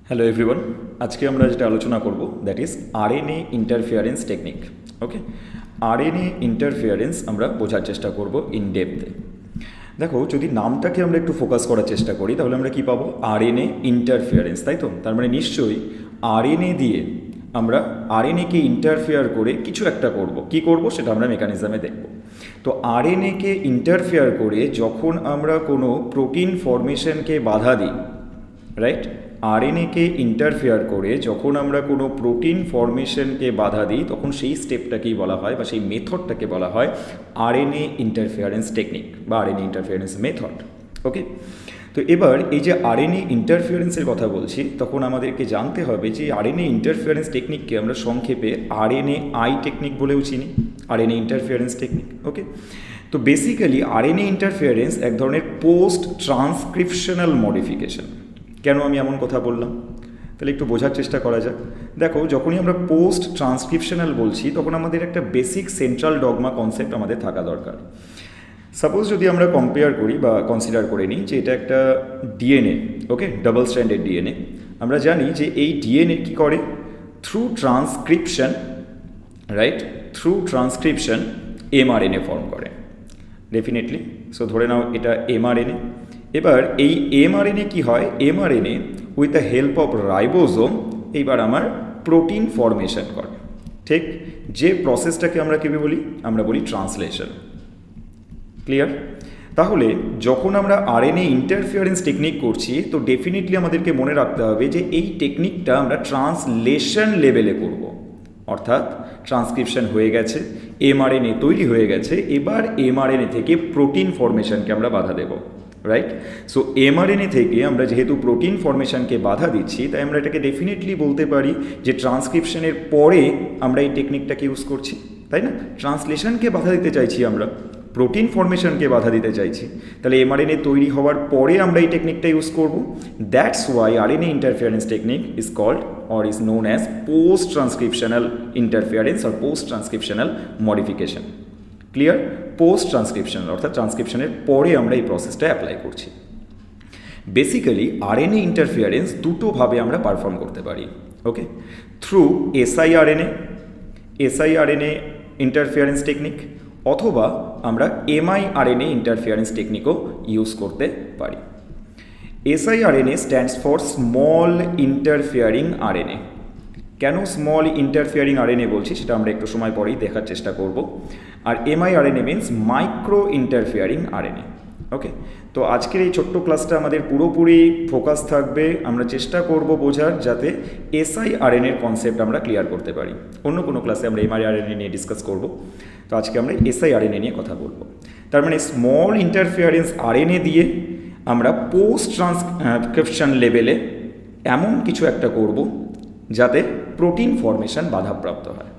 Hello everyone, আজকে আমরা যেটা আলোচনা করব that is RNA interference technique. Okay, RNA interference আমরা বোঝার চেষ্টা করব ইন ডেপথে। দেখো, যদি নামটাকে আমরা একটু ফোকাস করার চেষ্টা করি তাহলে আমরা কি পাবো? আরএনএ ইন্টারফিয়ারেন্স, তাই তো? তার মানে নিশ্চয়ই আরএনএ দিয়ে আমরা আরএনএকে ইন্টারফেয়ার করে কিছু একটা করব। কি করব সেটা আমরা মেকানিজমে দেখব। তো আরএনএকে ইন্টারফেয়ার করে যখন আমরা কোনো প্রোটিন ফরমেশনকে বাধা দিই, রাইট, আরএনএকে ইন্টারফেয়ার করে যখন আমরা কোনো প্রোটিন ফরমেশনকে বাধা দিই তখন সেই স্টেপটাকেই বলা হয় বা সেই মেথডটাকে বলা হয় আরএনএ ইন্টারফেয়ারেন্স টেকনিক বা আরএনএ ইন্টারফেয়ারেন্স মেথড। ওকে, তো এবার এই যে আরএনএ ইন্টারফিয়ারেন্সের কথা বলছি তখন আমাদেরকে জানতে হবে যে আরএনএ ইন্টারফিয়ারেন্স টেকনিককে আমরা সংক্ষেপে আরএনএ আই টেকনিক বলেও চিনি, আরএনএ ইন্টারফিয়ারেন্স টেকনিক। ওকে, তো বেসিক্যালি আরএনএ ইন্টারফিয়ারেন্স এক ধরনের পোস্ট ট্রান্সক্রিপশনাল মডিফিকেশন। কেন আমি এমন কথা বললাম তাহলে একটু বোঝার চেষ্টা করা যাক। দেখো, যখনই আমরা পোস্ট ট্রান্সক্রিপশনাল বলছি তখন আমাদের একটা বেসিক সেন্ট্রাল ডগমা কনসেপ্ট আমাদের থাকা দরকার। সাপোজ যদি আমরা কম্পেয়ার করি বা কনসিডার করে নিই যে এটা একটা ডিএনএ, ওকে, ডাবল স্ট্র্যান্ডেড ডিএনএ। আমরা জানি যে এই ডিএনএ কী করে? Through transcription, right, through transcription mRNA form করে ডেফিনেটলি। সো ধরে নাও এটা এমআরএনএ। এবার এই এমআরএনএ কী হয়? MRNA with the help of ribosome এইবার আমার প্রোটিন ফরমেশন করে। ঠিক, যে প্রসেসটাকে আমরা কী বলি? আমরা বলি ট্রান্সলেশন। ক্লিয়ার? তাহলে যখন আমরা আরএনএ ইন্টারফিয়ারেন্স টেকনিক করছি তো ডেফিনেটলি আমাদেরকে মনে রাখতে হবে যে এই টেকনিকটা আমরা ট্রান্সলেশন লেভেলে করব। অর্থাৎ ট্রান্সক্রিপশন হয়ে গেছে, এমআরএনএ তৈরি হয়ে গেছে, এবার এমআরএনএ থেকে প্রোটিন ফরমেশনকে আমরা বাধা দেব, রাইট? সো এমআরএনএ থেকে আমরা যেহেতু প্রোটিন ফরমেশনকে বাধা দিচ্ছি তাই আমরা এটাকে ডেফিনেটলি বলতে পারি যে ট্রান্সক্রিপশনের পরে আমরা এই টেকনিকটাকে ইউজ করছি, তাই না? ট্রান্সলেশনকে বাধা দিতে চাইছি আমরা, প্রোটিন ফরমেশনকে বাধা দিতে চাইছি, তাহলে এমআরএনএ তৈরি হওয়ার পরে আমরা এই টেকনিকটা ইউজ করব। That's why RNA interference technique is called or is known as post transcriptional interference or post transcriptional modification. Clear? Post transcriptional অর্থাৎ ট্রান্সক্রিপশনের পরে আমরা এই প্রসেসটা অ্যাপ্লাই করছি। বেসিক্যালি আরএনএ ইন্টারফিয়ারেন্স দুটোভাবে আমরা পারফর্ম করতে পারি। ওকে, থ্রু এসআইআরএনএ ইন্টারফিয়ারেন্স টেকনিক, অথবা আমরা এমআইআরএনএ ইন্টারফিয়ারেন্স টেকনিকও ইউজ করতে পারি। এসআইআরএনএ stands for small interfering RNA. কেন স্মল ইন্টারফিয়ারিং আরএনএ বলছি সেটা আমরা একটু সময় পরেই দেখার চেষ্টা করব। আর এমআইআরএনএ মিনস মাইক্রো ইন্টারফিয়ারিং আরএনএ। ওকে, তো আজকের এই ছোট্ট ক্লাসটা আমাদের পুরোপুরি ফোকাস থাকবে, আমরা চেষ্টা করব বোঝার যাতে এসআইআরএনএর কনসেপ্ট আমরা ক্লিয়ার করতে পারি। অন্য কোনো ক্লাসে আমরা এমআইআরএনএ নিয়ে ডিসকাস করব, তো আজকে আমরা এসআইআরএনএ নিয়ে কথা বলবো। তার মানে স্মল ইন্টারফিয়ারেন্স আরএনএ দিয়ে আমরা পোস্ট ট্রান্সক্রিপশন লেভেলে এমন কিছু একটা করব যাতে প্রোটিন ফরমেশন বাধাপ্রাপ্ত হয়।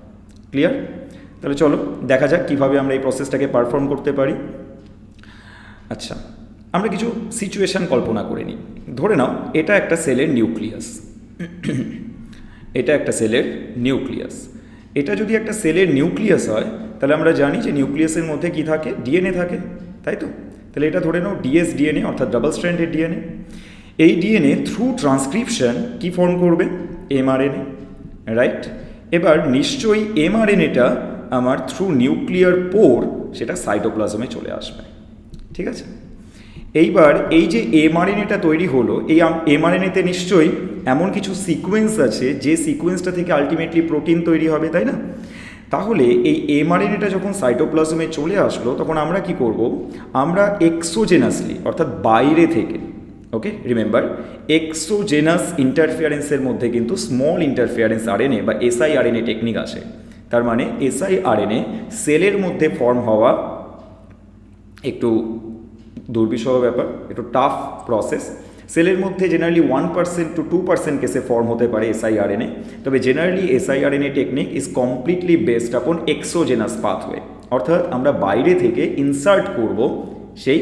ক্লিয়ার? তাহলে চলো দেখা যাক কীভাবে আমরা এই প্রসেসটাকে পারফর্ম করতে পারি। আচ্ছা, আমরা কিছু সিচুয়েশান কল্পনা করে নিই। ধরে নাও এটা একটা সেলের নিউক্লিয়াস। এটা একটা সেলের নিউক্লিয়াস। এটা যদি একটা সেলের নিউক্লিয়াস হয় তাহলে আমরা জানি যে নিউক্লিয়াসের মধ্যে কি থাকে? ডিএনএ থাকে, তাই তো? তাহলে এটা ধরে নাও ডিএসডিএনএ অর্থাৎ ডাবল স্ট্র্যান্ডেড ডিএনএ। এই ডিএনএ থ্রু ট্রান্সক্রিপশন কি ফর্ম করবে? MRNA, right? এবার নিশ্চয়ই এমআরএনএটা আমার থ্রু নিউক্লিয়ার পোর সেটা সাইটোপ্লাজমে চলে আসবে, ঠিক আছে? এইবার এই যে এমআরএনএটা তৈরি হলো, এই এমআরএনএতে নিশ্চয়ই এমন কিছু সিকোয়েন্স আছে যে সিকোয়েন্সটা থেকে আলটিমেটলি প্রোটিন তৈরি হবে, তাই না? তাহলে এই এমআরএনএটা যখন সাইটোপ্লাজমে চলে আসলো তখন আমরা কি করব? আমরা এক্সোজেনাসলি অর্থাৎ বাইরে থেকে, ওকে, রিমেম্বার এক্সোজেনাস ইন্টারফিয়ারেন্সের মধ্যে কিন্তু স্মল ইন্টারফিয়ারেন্স আরএনএ বা এসআইআরএনএ টেকনিক আসে। তার মানে এসআইআরএনএ সেলের মধ্যে ফর্ম হওয়া একটু দুর্বিষহ ব্যাপার, একটু টাফ প্রসেস। সেলের মধ্যে জেনারেলি 1% to 2% কেসে ফর্ম হতে পারে এসআইআরএনএ, তবে generally siRNA technique is completely based upon exogenous pathway, অর্থাৎ আমরা বাইরে থেকে ইনসার্ট করব সেই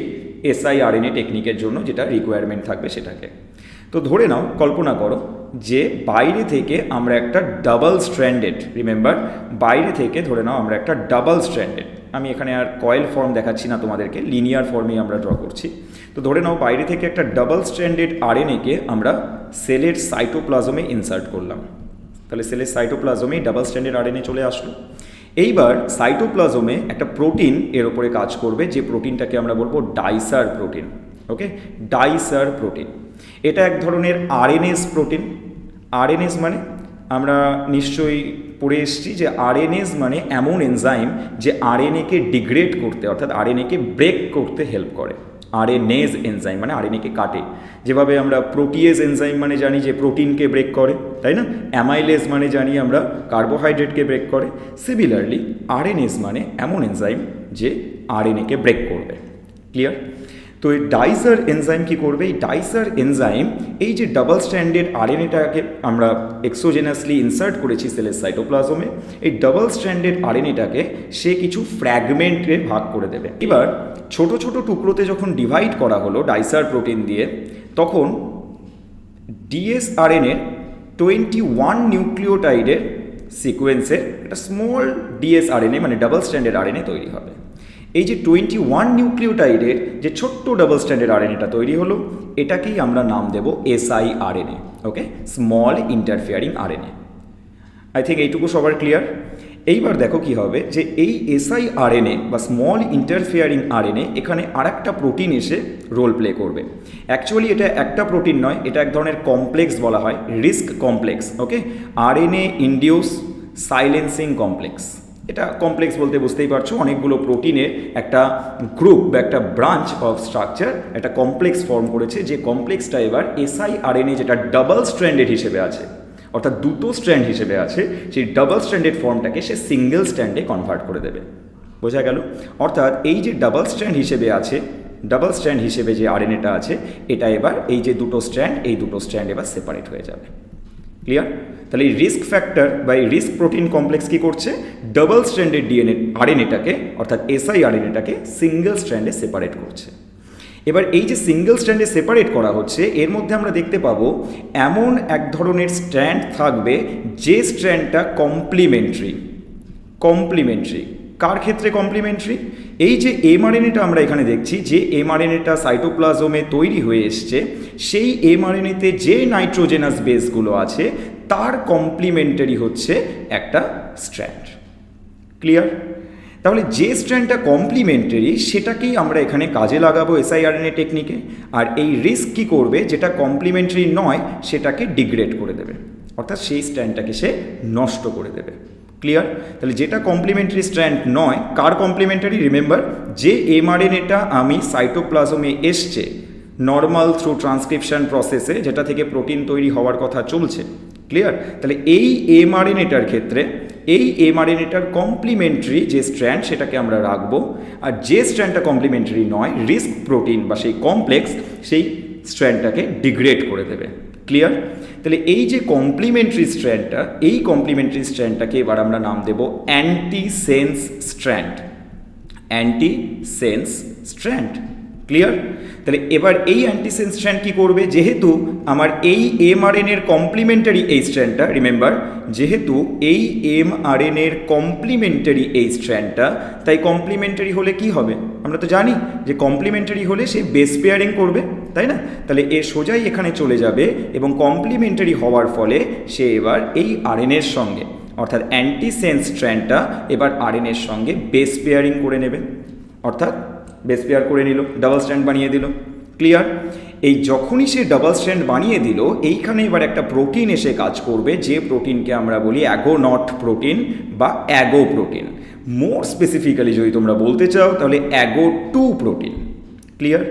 এসআইআরএনএ টেকনিকের জন্য যেটা রিকোয়ারমেন্ট থাকবে সেটাকে। তো ধরে নাও, কল্পনা করো যে বাইরে থেকে আমরা একটা ডাবল স্ট্র্যান্ডেড, রিমেম্বার বাইরে থেকে ধরে নাও আমরা একটা ডাবল স্ট্র্যান্ডেড আমি এখানে আর কয়েল ফর্ম দেখাচ্ছি না তোমাদেরকে, লিনিয়ার ফর্মেই আমরা ড্র করছি। তো ধরে নাও বাইরে থেকে একটা ডাবল স্ট্র্যান্ডেড আরএনএকে আমরা সেলের সাইটোপ্লাজমে ইনসার্ট করলাম। তাহলে সেলের সাইটোপ্লাজমেই ডাবল স্ট্র্যান্ডেড আরএনএ চলে আসলো। এইবার সাইটোপ্লাজমে একটা প্রোটিন এর ওপরে কাজ করবে, যে প্রোটিনটাকে আমরা বলবো ডাইসার প্রোটিন। ওকে, ডাইসার প্রোটিন এটা এক ধরনের আরএনএস প্রোটিন। আরএনএস মানে আমরা নিশ্চয়ই পড়ে এসেছি যে আরএনএস মানে এমন এনজাইম যে আরএনএকে ডিগ্রেড করতে, অর্থাৎ আরএনএকে ব্রেক করতে হেল্প করে। আরএনএস এনজাইম মানে আরএনএকে কাটে। যেভাবে আমরা প্রোটিয়েজ এনজাইম মানে জানি যে প্রোটিনকে ব্রেক করে, তাই না? অ্যামাইলেজ মানে জানি আমরা কার্বোহাইড্রেটকে ব্রেক করে। সিমিলারলি আরএনএস মানে এমন এনজাইম যে আরএনএকে ব্রেক করবে। ক্লিয়ার? তো এই ডাইসার এনজাইম কী করবে? এই ডাইসার এনজাইম এই যে ডাবল স্ট্র্যান্ডেড আরএনএটাকে আমরা এক্সোজেনাসলি ইনসার্ট করেছি সেলের সাইটোপ্লাজমে, এই ডাবল স্ট্র্যান্ডেড আরএনএটাকে সে কিছু ফ্র্যাগমেন্টে ভাগ করে দেবে। এবার ছোট ছোট টুকরোতে যখন ডিভাইড করা হলো ডাইসার প্রোটিন দিয়ে, তখন ডিএসআরএনএর 21 নিউক্লিওটাইডের সিকোয়েন্সের একটা স্মল ডিএসআরএনএ মানে ডাবল স্ট্র্যান্ডেড আরএনএ তৈরি হবে। এই যে 21 নিউক্লিওটাইডের যে ছোট্ট ডাবল স্ট্র্যান্ডেড আরএনএটা তৈরি হলো, এটাকেই আমরা নাম দেব siRNA। Okay, small interfering RNA. I think এইটুকু সবার ক্লিয়ার। এইবার দেখো কি হবে, যে এই siRNA বা স্মল ইন্টারফিয়ারিং আরএনএ এখানে আরেকটা প্রোটিন এসে রোল প্লে করবে। অ্যাকচুয়ালি এটা একটা প্রোটিন নয়, এটা এক ধরনের কমপ্লেক্স বলা হয়, রিস্ক কমপ্লেক্স। ওকে, আরএনএ ইনডিউস সাইলেন্সিং কমপ্লেক্স। এটা কমপ্লেক্স বলতে বুঝতেই পারছো, অনেকগুলো প্রোটিনের একটা গ্রুপ বা একটা ব্রাঞ্চ অফ স্ট্রাকচার একটা কমপ্লেক্স ফর্ম করেছে, যে কমপ্লেক্সটা এবার siRNA যেটা ডাবল স্ট্র্যান্ডেড হিসেবে আছে, অর্থাৎ দুটো স্ট্র্যান্ড হিসেবে আছে, সেই ডাবল স্ট্র্যান্ডেড ফর্মটাকে সে সিঙ্গেল স্ট্র্যান্ডে কনভার্ট করে দেবে। বোঝা গেল? অর্থাৎ এই যে ডাবল স্ট্র্যান্ড হিসেবে আছে, ডাবল স্ট্র্যান্ড হিসেবে যে আরএনএটা আছে, এটা এবার এই যে দুটো স্ট্র্যান্ড, এই দুটো স্ট্র্যান্ড এবার সেপারেট হয়ে যাবে। ক্লিয়ার? তাহলে এই রিস্ক ফ্যাক্টর বা এই রিস্ক প্রোটিন কমপ্লেক্স কী করছে? ডাবল স্ট্র্যান্ডেড আরএনএটাকে অর্থাৎ siRNAটাকে সিঙ্গেল স্ট্র্যান্ডে সেপারেট করছে। এবার এই যে সিঙ্গেল স্ট্র্যান্ডে সেপারেট করা হচ্ছে, এর মধ্যে আমরা দেখতে পাবো এমন এক ধরনের স্ট্র্যান্ড থাকবে যে স্ট্র্যান্ডটা কমপ্লিমেন্টারি। কার ক্ষেত্রে কমপ্লিমেন্টারি? এই যে এমআরএনএটা আমরা এখানে দেখছি, যে এমআরএনএটা সাইটোপ্লাজমে তৈরি হয়ে এসছে, সেই এমআরএনএতে যে নাইট্রোজেনাস বেসগুলো আছে তার কমপ্লিমেন্টারি হচ্ছে একটা স্ট্র্যান্ড। ক্লিয়ার? তাহলে যে স্ট্র্যান্ডটা কমপ্লিমেন্টারি সেটাকেই আমরা এখানে কাজে লাগাবো siRNA টেকনিকে। আর এই রিস্ক কী করবে? যেটা কমপ্লিমেন্টারি নয় সেটাকে ডিগ্রেড করে দেবে, অর্থাৎ সেই স্ট্র্যান্ডটাকে সে নষ্ট করে দেবে। ক্লিয়ার? তাহলে যেটা কমপ্লিমেন্টারি স্ট্র্যান্ড নয়, কার কমপ্লিমেন্টারি? রিমেম্বার, যে এমআরএনএটা আমি সাইটোপ্লাজমে এসছে নর্মাল থ্রু ট্রান্সক্রিপশন প্রসেসে, যেটা থেকে প্রোটিন তৈরি হওয়ার কথা চলছে। ক্লিয়ার? তাহলে এই এমআরএনএটার ক্ষেত্রে এই এমআরএনএটার কমপ্লিমেন্টারি যে স্ট্র্যান্ড সেটাকে আমরা রাখবো, আর যে স্ট্র্যান্ডটা কমপ্লিমেন্টারি নয়, রিস্ক প্রোটিন বা সেই কমপ্লেক্স, সেই স্ট্র্যান্ডটাকে ডিগ্রেড করে দেবে। ক্লিয়ার? তাহলে এই যে কমপ্লিমেন্টারি স্ট্র্যান্ডটা, এই কমপ্লিমেন্টারি স্ট্র্যান্ডটাকে এবার আমরা নাম দেব antisense strand. Antisense strand. Clear? তাহলে এবার এই অ্যান্টিসেন্স স্ট্র্যান্ড কী করবে? যেহেতু আমার এই এমআরএনএর কমপ্লিমেন্টারি এই স্ট্র্যান্ডটা, রিমেম্বার, যেহেতু এই এমআরএনএর কমপ্লিমেন্টারি এই স্ট্র্যান্ডটা, তাই কমপ্লিমেন্টারি হলে কি হবে? আমরা তো জানি যে কমপ্লিমেন্টারি হলে সে বেস পেয়ারিং করবে, তাই না? তাহলে এ সোজাই এখানে চলে যাবে এবং কমপ্লিমেন্টারি হওয়ার ফলে সে এবার এই আরএনএর সঙ্গে, অর্থাৎ অ্যান্টিসেন্স স্ট্র্যান্ডটা এবার আরএনএর সঙ্গে বেস পেয়ারিং করে নেবে, অর্থাৎ বেস পেয়ার করে নিল, ডাবল স্ট্র্যান্ড বানিয়ে দিল। ক্লিয়ার? এই যখনই সে ডাবল স্ট্র্যান্ড বানিয়ে দিল, এইখানে এবার একটা প্রোটিন এসে কাজ করবে, যে প্রোটিনকে আমরা বলি অ্যাগোনট প্রোটিন বা অ্যাগো প্রোটিন। মোর স্পেসিফিক্যালি যদি তোমরা বলতে চাও তাহলে অ্যাগো2 প্রোটিন। ক্লিয়ার?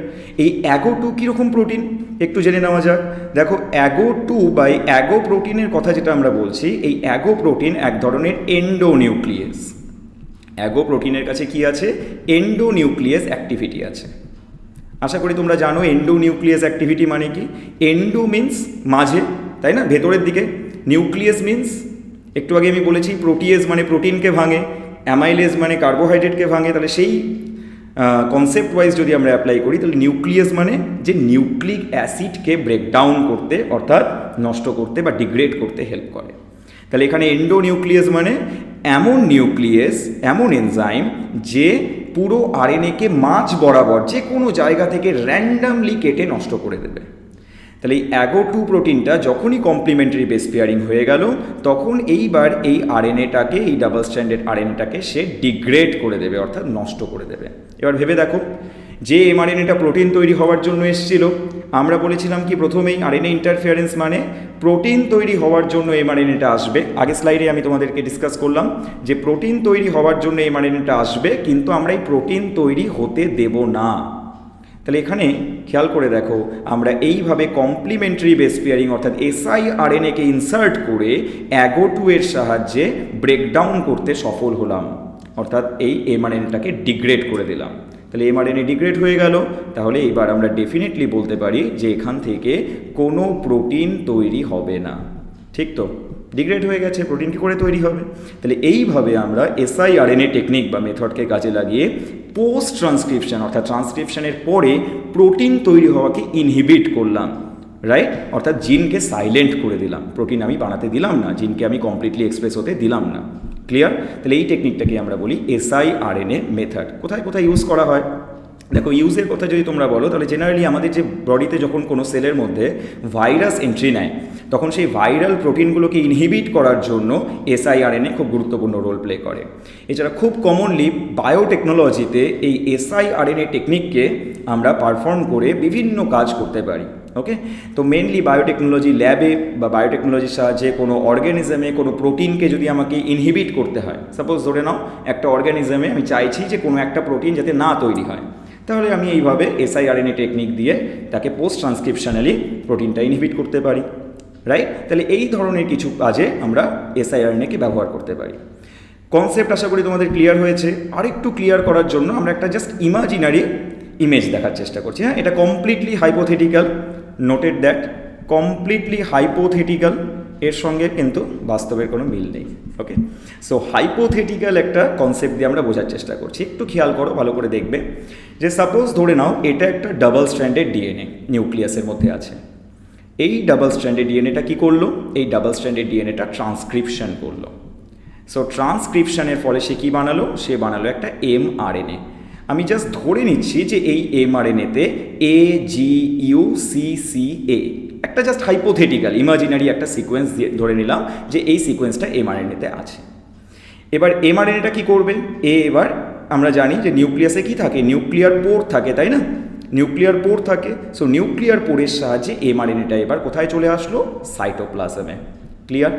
এই অ্যাগো2 কীরকম প্রোটিন একটু জেনে নেওয়া যাক। দেখো, অ্যাগো2 বা অ্যাগো প্রোটিনের কথা যেটা আমরা বলছি, এই অ্যাগো প্রোটিন এক ধরনের এন্ডোনিউক্লিয়াস। অ্যাগো প্রোটিনের কাছে কি আছে? এন্ডোনিউক্লিয়াস অ্যাক্টিভিটি আছে। আশা করি তোমরা জানো এন্ডোনিউক্লিয়াস অ্যাক্টিভিটি মানে কি। এন্ডো মিন্স মাঝে, তাই না, ভেতরের দিকে। নিউক্লিয়াস মিন্স, একটু আগে আমি বলেছি প্রোটিয়েজ মানে প্রোটিনকে ভাঙে, অ্যামাইলেজ মানে কার্বোহাইড্রেটকে ভাঙে। তাহলে সেই কনসেপ্ট ওয়াইজ যদি আমরা অ্যাপ্লাই করি, তাহলে নিউক্লিয়াস মানে যে নিউক্লিক অ্যাসিডকে ব্রেকডাউন করতে, অর্থাৎ নষ্ট করতে বা ডিগ্রেড করতে হেল্প করে। তাহলে এখানে এন্ডোনিউক্লিয়াস মানে এমন নিউক্লিয়াস, এমন এনজাইম যে পুরো আরএনএকে মাঝ বরাবর যে কোনো জায়গা থেকে র্যান্ডামলি কেটে নষ্ট করে দেবে। তাহলে এই AGO2 প্রোটিনটা যখনই কমপ্লিমেন্টারি বেস পেয়ারিং হয়ে গেল, তখন এইবার এই আরএনএটাকে, এই ডাবল স্ট্র্যান্ডেড আরএনএটাকে সে ডিগ্রেড করে দেবে, অর্থাৎ নষ্ট করে দেবে। এবার ভেবে দেখো, যে এমআরএনএটা প্রোটিন তৈরি হওয়ার জন্য এসেছিল, আমরা বলেছিলাম কি প্রথমেই আরএনএ ইন্টারফিয়ারেন্স মানে প্রোটিন তৈরি হওয়ার জন্য এমআরএনএটা আসবে। আগে স্লাইডে আমি তোমাদেরকে ডিসকাস করলাম যে প্রোটিন তৈরি হওয়ার জন্য এমআরএনএটা আসবে, কিন্তু আমরা এই প্রোটিন তৈরি হতে দেব না। তাহলে এখানে খেয়াল করে দেখো, আমরা এইভাবে কমপ্লিমেন্টারি বেস পেয়ারিং অর্থাৎ siRNA-কে ইনসার্ট করে AGO2 এর সাহায্যে ব্রেকডাউন করতে সফল হলাম, অর্থাৎ এই এমআরএনএটাকে ডিগ্রেড করে দিলাম। তাহলে এমআরএনএ ডিগ্রেড হয়ে গেল, তাহলে এবার আমরা ডেফিনেটলি বলতে পারি যে এখান থেকে কোনো প্রোটিন তৈরি হবে না। ঠিক তো, ডিগ্রেড হয়ে গেছে, প্রোটিন কী করে তৈরি হবে? তাহলে এইভাবে আমরা siRNA টেকনিক বা মেথডকে কাজে লাগিয়ে পোস্ট ট্রান্সক্রিপশন অর্থাৎ ট্রান্সক্রিপশনের পরে প্রোটিন তৈরি হওয়াকে ইনহিবিট করলাম, রাইট? অর্থাৎ জিনকে সাইলেন্ট করে দিলাম, প্রোটিন আমি বানাতে দিলাম না, জিনকে আমি কমপ্লিটলি এক্সপ্রেস হতে দিলাম না। ক্লিয়ার? তাহলে এই টেকনিকটাকে আমরা বলি siRNA মেথড। কোথায় কোথায় ইউজ করা হয়? দেখো, ইউজের কথা যদি তোমরা বলো, তাহলে জেনারেলি আমাদের যে বডিতে যখন কোনো সেলের মধ্যে ভাইরাস এন্ট্রি নেয়, তখন সেই ভাইরাল প্রোটিনগুলোকে ইনহিবিট করার জন্য siRNA খুব গুরুত্বপূর্ণ রোল প্লে করে। এছাড়া খুব কমনলি বায়োটেকনোলজিতে এই siRNA টেকনিককে আমরা পারফর্ম করে বিভিন্ন কাজ করতে পারি। ওকে, তো মেনলি বায়োটেকনোলজি ল্যাবে বা বায়োটেকনোলজির সাহায্যে কোনো অর্গ্যানিজমে কোনো প্রোটিনকে যদি আমাকে ইনহিবিট করতে হয়, সাপোজ ধরে নাও একটা অর্গ্যানিজমে আমি চাইছি যে কোনো একটা প্রোটিন যাতে না তৈরি হয়, তাহলে আমি এইভাবে siRNA টেকনিক দিয়ে তাকে পোস্ট ট্রান্সক্রিপশনালি প্রোটিনটা ইনহিবিট করতে পারি, রাইট? তাহলে এই ধরনের কিছু কাজে আমরা siRNA-কে ব্যবহার করতে পারি। কনসেপ্ট আশা করি তোমাদের ক্লিয়ার হয়েছে। আরেকটু ক্লিয়ার করার জন্য আমরা একটা জাস্ট ইমাজিনারি ইমেজ দেখার চেষ্টা করছি। হ্যাঁ, এটা completely hypothetical, noted that, completely hypothetical, এর সঙ্গে কিন্তু বাস্তবের কোনো মিল নেই। ওকে, সো হাইপোথেটিক্যাল একটা কনসেপ্ট দিয়ে আমরা বোঝার চেষ্টা করছি। একটু খেয়াল করো, ভালো করে দেখবে যে সাপোজ ধরে নাও এটা একটা ডাবল স্ট্র্যান্ডেড ডিএনএ নিউক্লিয়াসের মধ্যে আছে। এই ডাবল স্ট্র্যান্ডেড ডিএনএটা কী করলো? এই ডাবল স্ট্র্যান্ডেড ডিএনএটা ট্রান্সক্রিপশন করলো। সো ট্রান্সক্রিপশনের ফলে সে কী বানালো? সে বানালো একটা এমআরএনএ। আমি জাস্ট ধরে নিচ্ছি যে এই এমআরএনএতে AGUCCA একটা জাস্ট হাইপোথেটিক্যাল ইমাজিনারি একটা সিকোয়েন্স দিয়ে ধরে নিলাম যে এই সিকোয়েন্সটা এমআরএনএতে আছে। এবার এমআরএনএটা কী করবে? এবার আমরা জানি যে নিউক্লিয়াসে কী থাকে? নিউক্লিয়ার পোর থাকে, তাই না? নিউক্লিয়ার পোর থাকে। সো নিউক্লিয়ার পোরের সাহায্যে এমআরএনএটা এবার কোথায় চলে আসলো? সাইটোপ্লাজমে। ক্লিয়ার?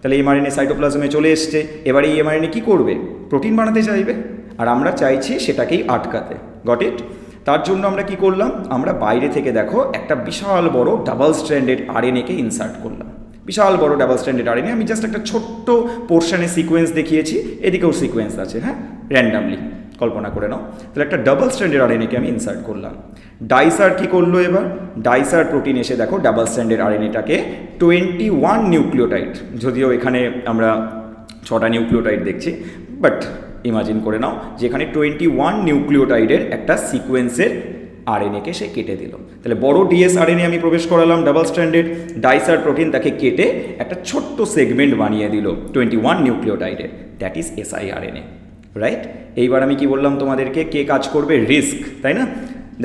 তাহলে এমআরএনএ সাইটোপ্লাজমে চলে এসছে। এবার এই এমআরএনএ কী করবে? প্রোটিন বানাতে চাইবে, আর আমরা চাইছি সেটাকেই আটকাতে। Got it? তার জন্য আমরা কি করলাম? আমরা বাইরে থেকে দেখো একটা বিশাল বড় ডাবল স্ট্র্যান্ডেড আরএনএকে ইনসার্ট করলাম। বিশাল বড় ডাবল স্ট্র্যান্ডেড আরএনএ, আমি জাস্ট একটা ছোট্ট পোর্শনের সিকোয়েন্স দেখিয়েছি, এদিকেও সিকোয়েন্স আছে, হ্যাঁ, র্যান্ডামলি কল্পনা করে নাও। তাহলে একটা ডাবল স্ট্র্যান্ডেড আরএনএকে আমি ইনসার্ট করলাম। ডাইসার কি করলো? এবার ডাইসার প্রোটিন এসে দেখো ডাবল স্ট্র্যান্ডেড আরএনএটাকে 21 নিউক্লিওটাইড, যদিও এখানে আমরা 6টা নিউক্লিওটাইড দেখছি, বাট ইমাজিন করে নাও যে এখানে 21 নিউক্লিওটাইডের একটা সিকোয়েন্সের আরএনএকে সে কেটে দিল। তাহলে বড় ডিএসআরএনএ আমি প্রবেশ করালাম ডাবল স্ট্র্যান্ডেড, ডাইসার প্রোটিন তাকে কেটে একটা ছোট্ট সেগমেন্ট বানিয়ে দিল 21 নিউক্লিওটাইডের, দ্যাট ইজ siRNA, রাইট? এইবার আমি কি বললাম তোমাদেরকে? কে কাজ করবে? রিস্ক, তাই না?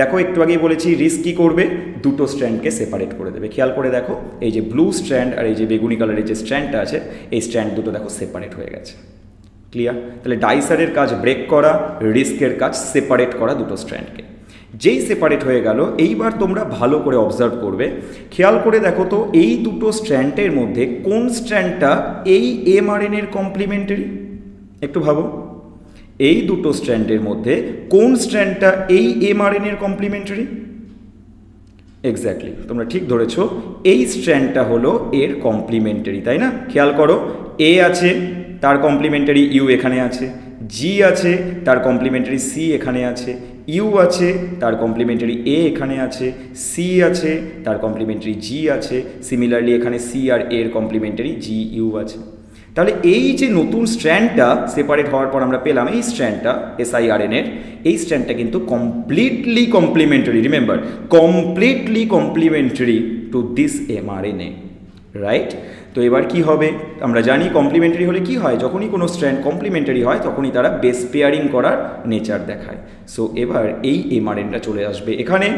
দেখো একটু আগেই বলেছি রিস্ক কী করবে? দুটো স্ট্র্যান্ডকে সেপারেট করে দেবে। খেয়াল করে দেখো, এই যে ব্লু স্ট্র্যান্ড আর এই যে বেগুনি কালারের যে স্ট্র্যান্ডটা আছে, এই স্ট্র্যান্ড দুটো দেখো সেপারেট হয়ে গেছে। ক্লিয়ার? তাহলে ডাইসারের কাজ ব্রেক করা, রিস্কের কাজ সেপারেট করা দুটো স্ট্র্যান্ডকে। যেই সেপারেট হয়ে গেল, এইবার তোমরা ভালো করে অবজার্ভ করবে, খেয়াল করে দেখো তো এই দুটো স্ট্র্যান্ডের মধ্যে কোন স্ট্র্যান্ডটা এই এমআরএনএর কমপ্লিমেন্টারি? একটু ভাবো, এই দুটো স্ট্র্যান্ডের মধ্যে কোন স্ট্র্যান্ডটা এই এমআরএনএর কমপ্লিমেন্টারি? এক্স্যাক্টলি, তোমরা ঠিক ধরেছো, এই স্ট্র্যান্ডটা হলো এর কমপ্লিমেন্টারি, তাই না? খেয়াল করো, এ আছে, তার কমপ্লিমেন্টারি ইউ এখানে আছে, জি আছে, তার কমপ্লিমেন্টারি সি এখানে আছে, ইউ আছে, তার কমপ্লিমেন্টারি এ এখানে আছে, সি আছে, তার কমপ্লিমেন্টারি জি আছে, সিমিলারলি এখানে সি আর এর কমপ্লিমেন্টারি জি ইউ আছে। তাহলে এই যে নতুন স্ট্র্যান্ডটা সেপারেট হওয়ার পর আমরা পেলাম এই স্ট্র্যান্ডটা siRNA-এর, এই স্ট্র্যান্ডটা কিন্তু completely complementary, remember, completely complementary to this mRNA। Right? তো এবার কি হবে, আমরা জানি কমপ্লিমেন্টারি হলে কি হয়, যখনই কোনো স্ট্র্যান্ড কমপ্লিমেন্টারি হয় তখনই তারা বেস পেয়ারিং করার নেচার দেখায়। সো এবার এই এমআরএনটা চলে আসবে এখানে,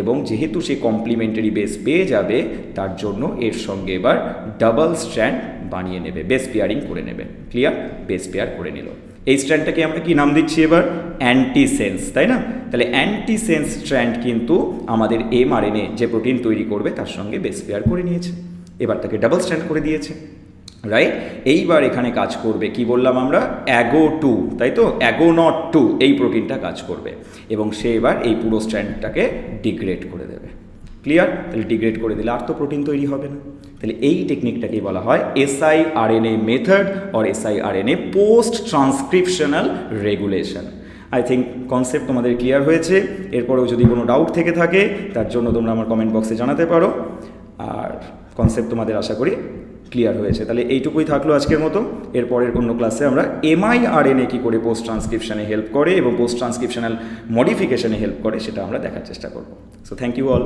এবং যেহেতু সে কমপ্লিমেন্টারি বেস পেয়ে যাবে তার জন্য এর সঙ্গে এবার ডাবল স্ট্র্যান্ড বানিয়ে নেবে, বেস পেয়ারিং করে নেবে। ক্লিয়ার? বেস পেয়ার করে নিল। এই স্ট্র্যান্ডটাকে আমরা কি নাম দিচ্ছি এবার? অ্যান্টিসেন্স, তাই না? তাহলে অ্যান্টিসেন্স স্ট্র্যান্ড কিন্তু আমাদের এমআরএনএ যে প্রোটিন তৈরি করবে তার সঙ্গে বেস পেয়ার করে নিয়েছে, এবার তাকে ডাবল স্ট্র্যান্ড করে দিয়েছে। রাইট? এইবার এখানে কাজ করবে কি বললাম আমরা? AGO2, তাই তো? AGO02 এই প্রোটিনটা কাজ করবে এবং সে এবার এই পুরো স্ট্র্যান্ডটাকে ডিগ্রেড করে দেবে। ক্লিয়ার? তাহলে ডিগ্রেড করে দিলে আর তো প্রোটিন তৈরি হবে না। তাহলে এই টেকনিকটাকেই বলা হয় siRNA method or siRNA post transcriptional regulation. I think concept তোমাদের ক্লিয়ার হয়েছে। এরপরেও যদি কোনো ডাউট থেকে থাকে তার জন্য তোমরা আমার কমেন্ট বক্সে জানাতে পারো, আর কনসেপ্ট তোমাদের আশা করি ক্লিয়ার হয়েছে। তাহলে এইটুকুই থাকলো আজকের মতো। এরপরের অন্য ক্লাসে আমরা mRNA কী করে পোস্ট ট্রান্সক্রিপশনে হেল্প করে এবং পোস্ট ট্রান্সক্রিপশনাল মডিফিকেশনে হেল্প করে সেটা আমরা দেখার চেষ্টা করব। So thank you all.